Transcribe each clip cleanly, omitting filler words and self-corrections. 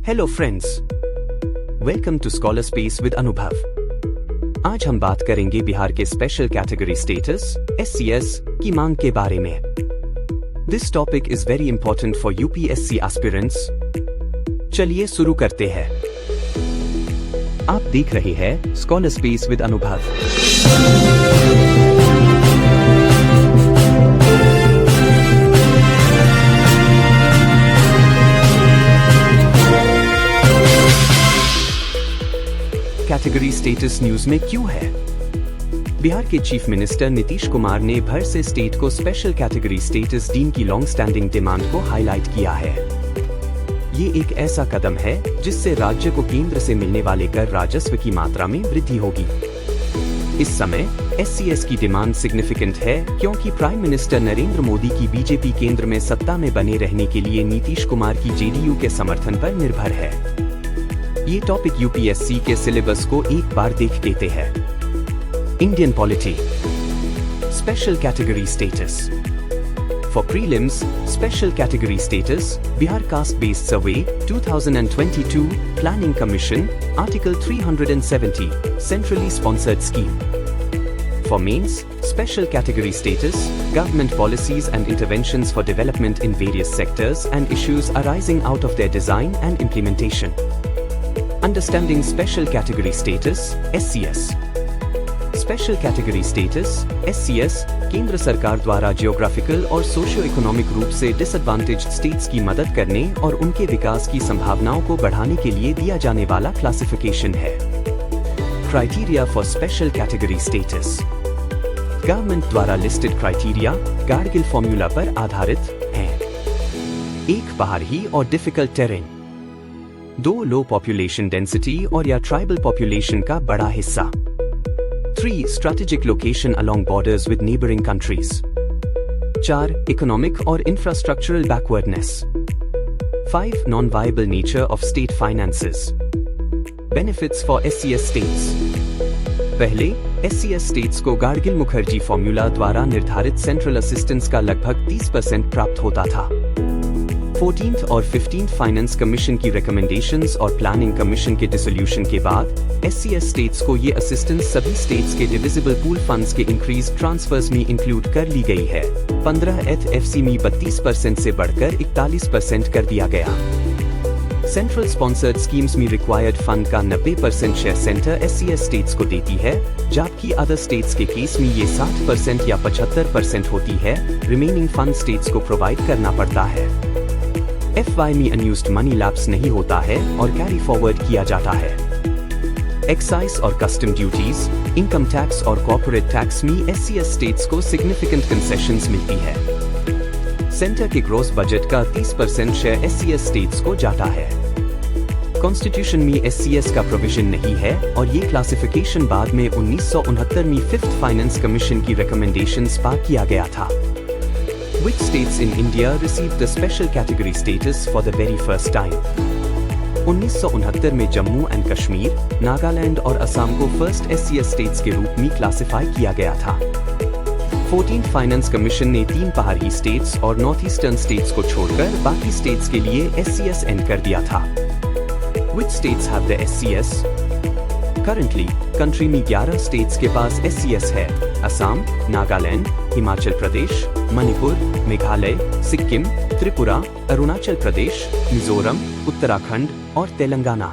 Hello friends, welcome to scholar space with Anubhav. आज हम बात करेंगे बिहार के स्पेशल कैटेगरी स्टेटस (SCS) की मांग के बारे में। This topic is very important for UPSC aspirants. चलिए शुरू करते हैं। आप देख रहे हैं स्कॉलर स्पेस विद अनुभव। कैटेगरी स्टेटस न्यूज में क्यों है? बिहार के चीफ मिनिस्टर नीतीश कुमार ने भर से स्टेट को स्पेशल कैटेगरी स्टेटस डीम की लॉन्ग स्टैंडिंग डिमांड को हाईलाइट किया है। ये एक ऐसा कदम है जिससे राज्य को केंद्र से मिलने वाले कर राजस्व की मात्रा में वृद्धि होगी। इस समय SCS की डिमांड सिग्निफिकेंट है क्योंकि प्राइम मिनिस्टर नरेंद्र मोदी की बीजेपी केंद्र में सत्ता में बने रहने के लिए नीतीश कुमार की JDU के समर्थन पर निर्भर है। ये टॉपिक यूपीएससी के सिलेबस को एक बार देख लेते हैं। Indian polity, special category status. For prelims, special category status, Bihar caste based survey 2022, planning commission, article 370, centrally sponsored scheme. For mains, special category status, government policies and interventions for development in various sectors and issues arising out of their design and implementation. Understanding special category status (SCS). Special category status (SCS) केंद्र सरकार द्वारा geographical और socio economic रूप से disadvantaged states की मदद करने और उनके विकास की संभावनाओं को बढ़ाने के लिए दिया जाने वाला क्लासिफिकेशन है। Criteria for special category status. Government द्वारा लिस्टेड क्राइटेरिया गाडगिल फॉर्मूला पर आधारित हैं। 1 पहाड़ी और difficult terrain, 2 low population density और या ट्राइबल पॉपुलेशन का बड़ा हिस्सा, 3 strategic location along borders with neighbouring countries, 4 economic और infrastructural backwardness, 5 non viable nature of state finances. Benefits for SCS states. पहले SCS स्टेट्स को गाडगिल मुखर्जी फॉर्मूला द्वारा निर्धारित सेंट्रल असिस्टेंस का लगभग 30% प्राप्त होता था। 14th और 15th फाइनेंस कमीशन की रिकमेंडेशंस और प्लानिंग कमीशन के डिसोल्यूशन के बाद SCS स्टेट्स को ये असिस्टेंस सभी स्टेट्स के डिविजिबल पूल फंड्स के इंक्रीज ट्रांसफर्स में इंक्लूड कर ली गई है। 15th FC में 32% से बढ़कर 41% कर दिया गया। सेंट्रल स्पॉन्सर्ड स्कीम्स में रिक्वायर्ड फंड का 90% शेयर सेंटर SCS स्टेट्स को देती है, जबकि अदर स्टेट्स के केस में ये 60% या 75% होती है। रिमेनिंग फंड स्टेट्स को प्रोवाइड करना पड़ता है। FY में अनयूज्ड मनी लैप्स नहीं होता है और कैरी फॉरवर्ड किया जाता है। एक्साइज और कस्टम ड्यूटीज, इनकम टैक्स और कॉर्पोरेट टैक्स में SCS स्टेट्स को सिग्निफिकेंट कंसेशंस मिलती है। सेंटर के ग्रॉस बजट का 30% शेयर SCS स्टेट्स को जाता है। कॉन्स्टिट्यूशन में SCS का प्रोविजन नहीं है और ये क्लासिफिकेशन बाद में 1969 में 5th फाइनेंस कमीशन की रिकमेंडेशंस पर किया गया था। Which states in India received the special category status for the very first time? 1969 में जम्मू एंड कश्मीर, नागालैंड और असम को फर्स्ट SCS स्टेट्स के रूप में क्लासिफाई किया गया था। 14th फाइनेंस कमीशन ने 3 पहाड़ी स्टेट्स और नॉर्थ ईस्टर्न स्टेट्स को छोड़कर बाकी स्टेट्स के लिए SCS एंड कर दिया था। Which states have the SCS? Currently, country में 11 स्टेट्स के पास SCS है: असम, नागालैंड, हिमाचल प्रदेश, मणिपुर, मेघालय, सिक्किम, त्रिपुरा, अरुणाचल प्रदेश, मिजोरम, उत्तराखंड और तेलंगाना।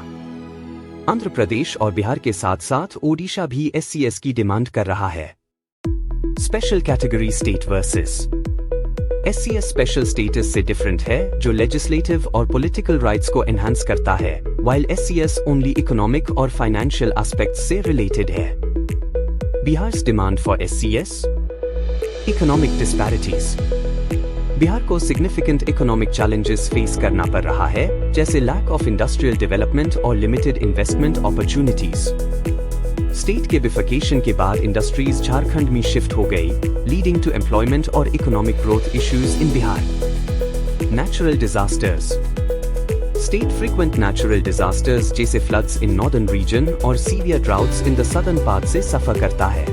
आंध्र प्रदेश और बिहार के साथ साथ ओडिशा भी SCS की डिमांड कर रहा है। Special category state versus SCS special status से डिफरेंट है, जो लेजिस्लेटिव और पॉलिटिकल राइट्स को एनहांस करता है, while SCS ओनली इकोनॉमिक और फाइनेंशियल एस्पेक्ट्स से रिलेटेड है। Bihar's demand for SCS। Economic disparities. Bihar को सिग्निफिकेंट इकोनॉमिक चैलेंजेस फेस करना पड़ रहा है, जैसे लैक ऑफ इंडस्ट्रियल डेवलपमेंट और लिमिटेड इन्वेस्टमेंट अपॉर्चुनिटीज। स्टेट के बिफिकेशन के बाद इंडस्ट्रीज झारखंड में शिफ्ट हो गई, लीडिंग टू एम्प्लॉयमेंट और economic growth issues in Bihar. Natural disasters. State frequent natural disasters जैसे फ्लड्स इन नॉर्दर्न रीजन और severe droughts in the southern part से सफर करता है।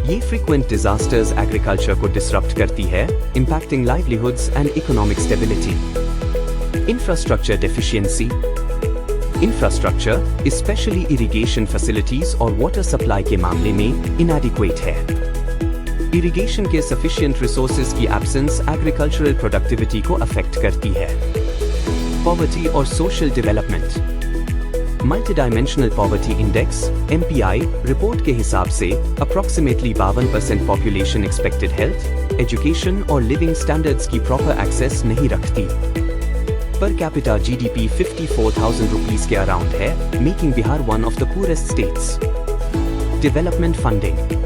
ये फ्रीक्वेंट डिजास्टर्स एग्रीकल्चर को डिसरप्ट करती है, impacting livelihoods and economic stability. Infrastructure deficiency. Infrastructure specially irrigation facilities और वाटर सप्लाई के मामले में इनएडिक्वेट है। इरिगेशन के सफिशिएंट रिसोर्सेज की एब्सेंस एग्रीकल्चरल प्रोडक्टिविटी को अफेक्ट करती है। पॉवर्टी और social development. Multidimensional poverty index (MPI) report के हिसाब से approximately 52% population expected health, education और लिविंग स्टैंडर्ड्स की प्रॉपर एक्सेस नहीं रखती। पर कैपिटा GDP 54,000 रुपीस के अराउंड है, making Bihar one of the poorest states. Development funding.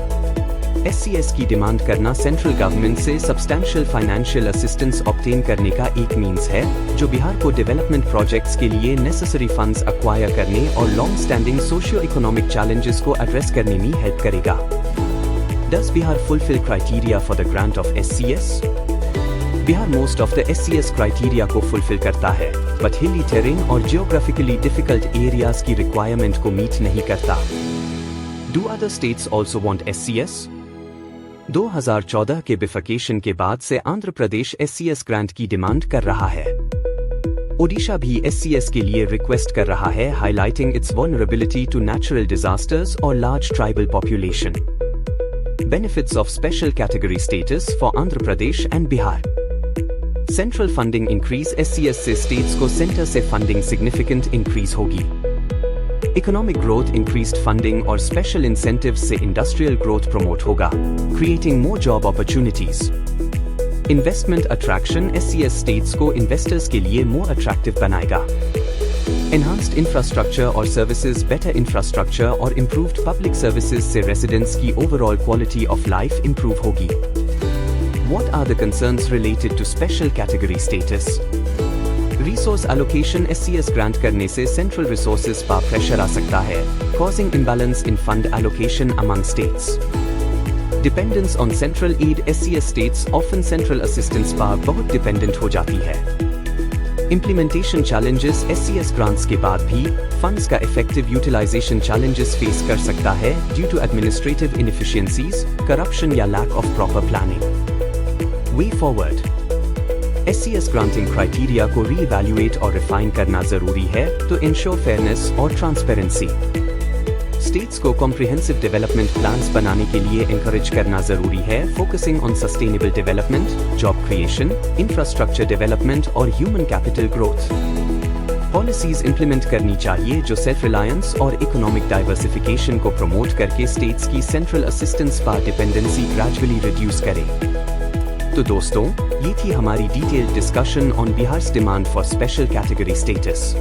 SCS की डिमांड करना सेंट्रल गवर्नमेंट से सब्सटैंशियल फाइनेंशियल असिस्टेंस ऑब्टेन करने का एक मींस है, जो बिहार को डेवलपमेंट प्रोजेक्ट्स के लिए नेसेसरी फंड्स अक्वायर करने और long standing socio economic challenges को एड्रेस करने में हेल्प करेगा। Does Bihar fulfill criteria for the grant of SCS? Bihar most of the SCS criteria को फुलफिल करता है, बट हिली टेरेन और जियोग्राफिकली डिफिकल्ट एरियाज की रिक्वायरमेंट को मीट नहीं करता। Do other states also want SCS? 2014 के बिफिकेशन के बाद से आंध्र प्रदेश SCS ग्रांट की डिमांड कर रहा है। ओडिशा भी SCS के लिए रिक्वेस्ट कर रहा है, highlighting its vulnerability to natural disasters और large tribal population. Benefits of special category status for Andhra Pradesh and Bihar. Central funding increase SCS से स्टेट्स को सेंटर से फंडिंग सिग्निफिकेंट इंक्रीज होगी। इकोनॉमिक ग्रोथ इंक्रीज्ड फंडिंग और स्पेशल इंसेंटिव्स से industrial growth promote होगा, creating more job opportunities. Investment attraction SCS states को investors के लिए मोर अट्रैक्टिव बनाएगा। एनहांस्ड इंफ्रास्ट्रक्चर और सर्विसेज, बेटर इंफ्रास्ट्रक्चर और इम्प्रूव्ड पब्लिक सर्विसेज से रेजिडेंट्स की overall quality of life improve होगी। What are the concerns related to special category status? Resource allocation SCS grant करने से सेंट्रल रिसोर्सेज पर pressure आ सकता है, causing imbalance in fund allocation among states. Dependence on central aid SCS states often central assistance पर बहुत dependent हो जाती है। Implementation challenges SCS grants के बाद भी funds का effective utilization challenges face कर सकता है due to administrative inefficiencies, corruption या lack of proper planning. Way forward. SCS granting criteria को रीइवैल्यूएट और रिफाइन करना जरूरी है तो इंश्योर फेयरनेस और ट्रांसपेरेंसी। स्टेट्स को कॉम्प्रिहेंसिव डेवलपमेंट प्लान्स बनाने के लिए एनकरेज करना जरूरी है, focusing on sustainable development, job creation, infrastructure development और human capital growth. Policies implement करनी चाहिए जो सेल्फ रिलायंस और इकोनॉमिक डाइवर्सिफिकेशन को प्रमोट करके स्टेट्स की सेंट्रल असिस्टेंस पर डिपेंडेंसी ग्रेजुअली रिड्यूस करे। तो दोस्तों, ये थी हमारी detailed discussion on Bihar's demand for special category status.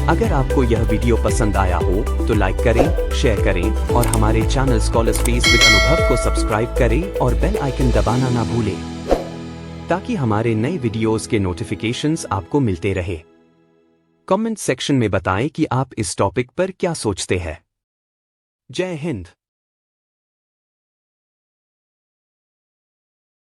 अगर आपको यह वीडियो पसंद आया हो तो लाइक करें, शेयर करें और हमारे चैनल स्कॉलर स्पेस विद अनुभव को सब्सक्राइब करें और बेल आइकन दबाना ना भूलें, ताकि हमारे नए वीडियोस के नोटिफिकेशंस आपको मिलते रहे। कमेंट सेक्शन में बताएं कि आप इस टॉपिक पर क्या सोचते हैं। जय हिंद।